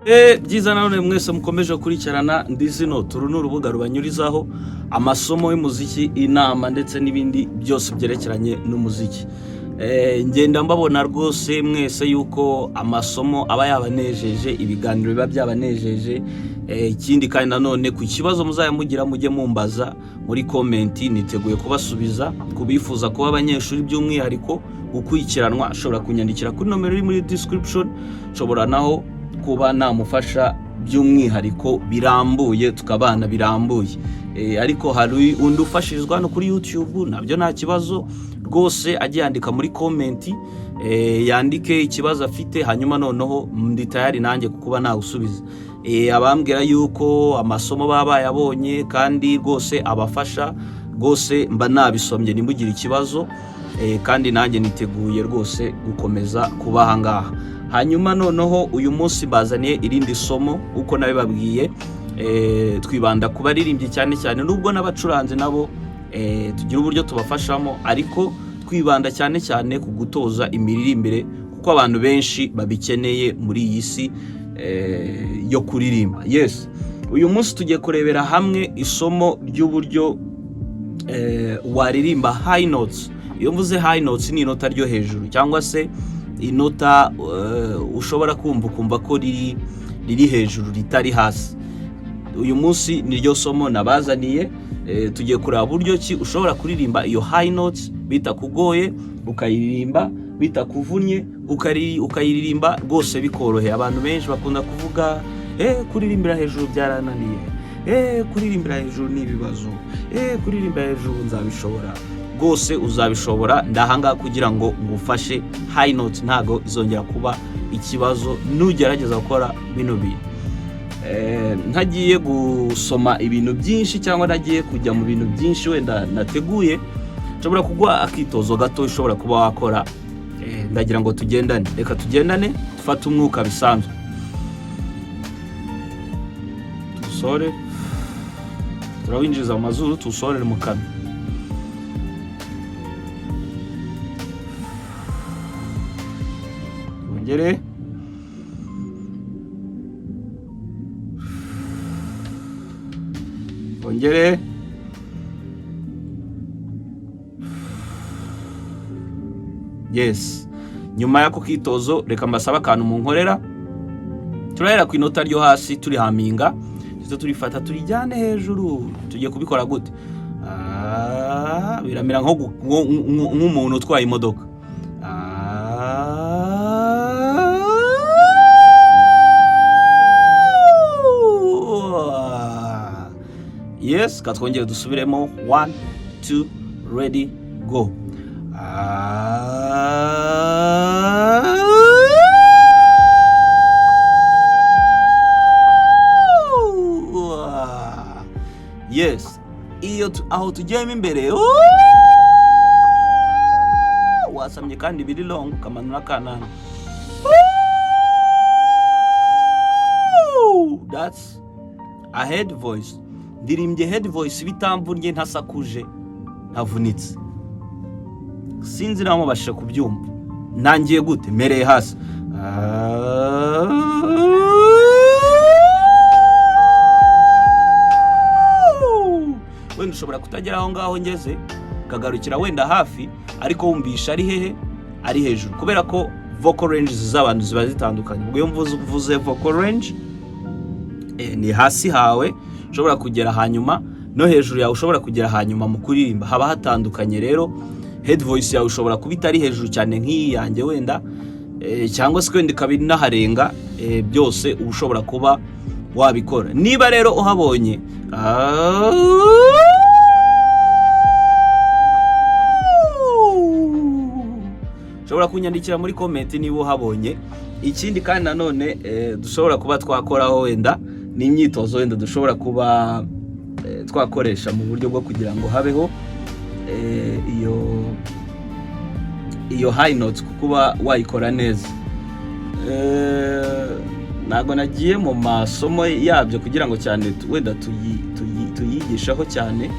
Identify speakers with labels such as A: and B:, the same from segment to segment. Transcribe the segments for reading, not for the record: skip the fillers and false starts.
A: Byiza none mwese mukomeje kurikirana Ndizy Inota, uru n'urubuga rubanyurizaho amasomo y'umuziki, inama ndetse n'ibindi byose byerekeranye n'umuziki. Ngenda mbabona rwose mwese yuko amasomo aba yabanejeje, ibiganiro biba byabanejeje. Ikindi kandi nanone ku kibazo muzayamugira mujye mumbaza muri comment, niteguye kubasubiza. Kubifuza kuba abanyeshuri by'umwihariko gukurikiranwa ashobora kunyandikira kuri nomero iri muri description, nshobora naho kuba namufasha by'umwihariko birambuye, tukabana birambuye. Ariko hari undi ufashirizwa no kuri YouTube, nabyo nta kibazo rwose, ajye yandika muri comment, yandike ikibazo afite, hanyuma noneho ndi tayari nanjye kukuba nawusubiza. Abambwira yuko amasomo baba yabonye kandi rwose abafasha, rwose mba nabisomye nimbugira ikibazo, kandi nanjye niteguye rwose gukomeza kubaha ngaha. Hanyuma noneho uyu munsi bazaniye irindi somo uko nabibabwiye, twibanda ku baririmbyi cyane cyane, nubwo n'abacuranzi nabo tugira uburyo tubafashamo, ariko twibanda cyane cyane ku gutoza imiririmbire kuko abantu benshi babikeneye muri iyi si yo kuririmba. Yes, uyu munsi tugiye kurebera hamwe isomo ry'uburyo waririmba high notes. Iyo mvuze high notes ni inota ryo hejuru, cyangwa se inota ushobora kumva ko riri hejuru ritari hasi. Uyu munsi niryo somo nabazaniye. Tugiye kureba buryo ki ushobora kuririmba iyo high notes bitakugoye, ukayiririmba bitakuvunnye, ukayiririmba rwose bikoroheye. Abantu benshi bakunda kuvuga kuririmbira hejuru byarananiye, kuririmbira hejuru ni ibibazo, kuririmbira hejuru nzabishobora. Rwose uzabishobora, ndahanga kugira ngo ngufashe. High note ntago izongera kuba ikibazo nugerageza gukora bino bintu. Ntagiye gusoma ibintu byinshi cyangwa nagiye kujya mu bintu byinshi wenda nateguye, nshobora kugwa akitozo gato ushobora kuba wakora. Ndagira ngo tugendane, reka tugendane, dufate umwuka bisanzwe. Tusore, turawinjiza amazuru, tusorere mu kanwa. Ongere, ongere, yes. Nyuma yako kitozo reka mbasaba akantu mu nkorera. Turahera ku inota ryo hasi turi haminga, turifata turijyane hejuru. Tugiye kubikora gute? Biramera nk'umuntu utwaye imodoka. Yes, katwongere dusubiremo. 1 2 ready go. Yes, iyo aho tujyemo imbere wasamye kandi biri long, kamanura kanana. That's a head voice. Ndirimbye head voice bitamvunye, ntasakuje, ntavunitse. Sinzi namo bashe kubyumva. Nangiye gute? Mereye hasi. Wenda ushobora kutagera aho ngaho ngeze, kagarukira wenda hafi, ariko wumvisha ari hehe? Ari hejuru, kubera ko vocal ranges z'abantu ziba zitandukanye. Ubwo iyo mvuze vocal range, ni hasi hawe ushobora kugera hanyuma, no hejuru yawe ushobora kugera hanyuma. Mu kuririmba haba hatandukanye. Rero head voice yawe ushobora kuba itari hejuru cyane nk'iyi yanjye wenda, cyangwa se wenda ikabiri naharenga. Byose ushobora kuba wabikora. Niba rero uhabonye ushobora kunyandikira muri comment niba uhabonye. Ikindi kandi nanone dushobora kuba twakoraho wenda ni imyitozo wenda dushobora kuba twakoresha mu buryo bwo kugira ngo habeho iyo high notes kuba wayikora neza. Nago nagiye mu masomo yabyo kugira ngo cyane wenda tuyigishaho cyane,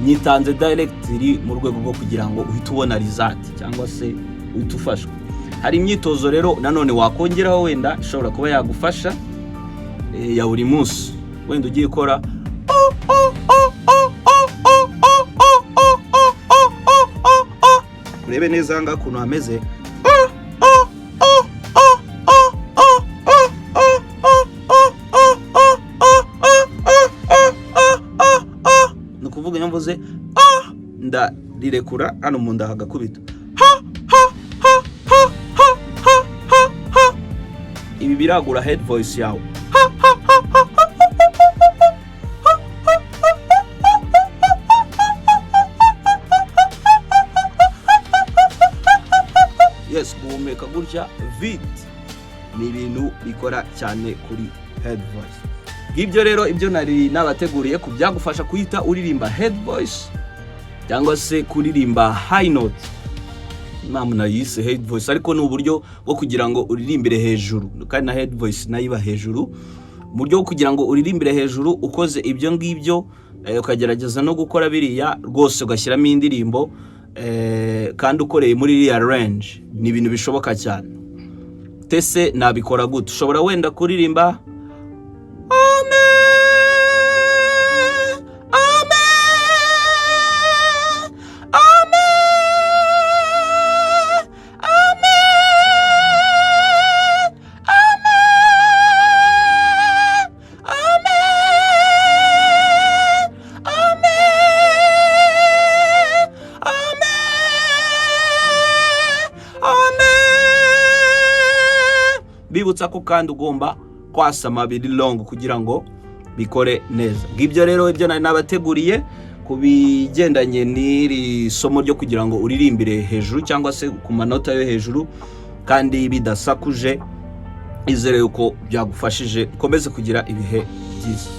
A: nyitanze directly mu rwego rwo kugira ngo uhite ubona result cyangwa se uhite ufashwa. Hari imyitozo rero nanone wakongeraho wenda ishobora kuba yagufasha ya buri munsi. Wenda ugiye ukora urebe neza hanga kuntu hameze. Nukuvuga iyo mvuze ndarirekura hano mu nda hagakubita. Ibi biragura head voice yawe. Yes, guhumeka gutya vit ni ibintu bikora cyane kuri head voice. Ngibyo rero ibyo nari nabateguriye ku byagufasha kuhita uririmba head voice cyangwa se kuririmba high note. Impamvu nayise head voice ariko ni uburyo bwo kugira ngo uririmbire hejuru, kandi na head voice nayiba hejuru. Mu buryo bwo kugira ngo uririmbire hejuru ukoze ibyo ngibyo, ukagerageza no gukora biriya rwose ugashyiramo indirimbo, kandi ukoreye muri iriya range, ni ibintu bishoboka cyane. Tese nabikora gute? Ushobora wenda kuririmba bibutsa ko kandi ugomba kwasama biri long kugira ngo bikore neza. Ngibyo rero ibyo nari nabateguriye kubigendanye n'iri somo ryo kugira ngo uririmbire hejuru cyangwa se ku manota yo hejuru kandi bidasakuje. Izere yuko byagufashije. Komeze kugira ibihe byiza.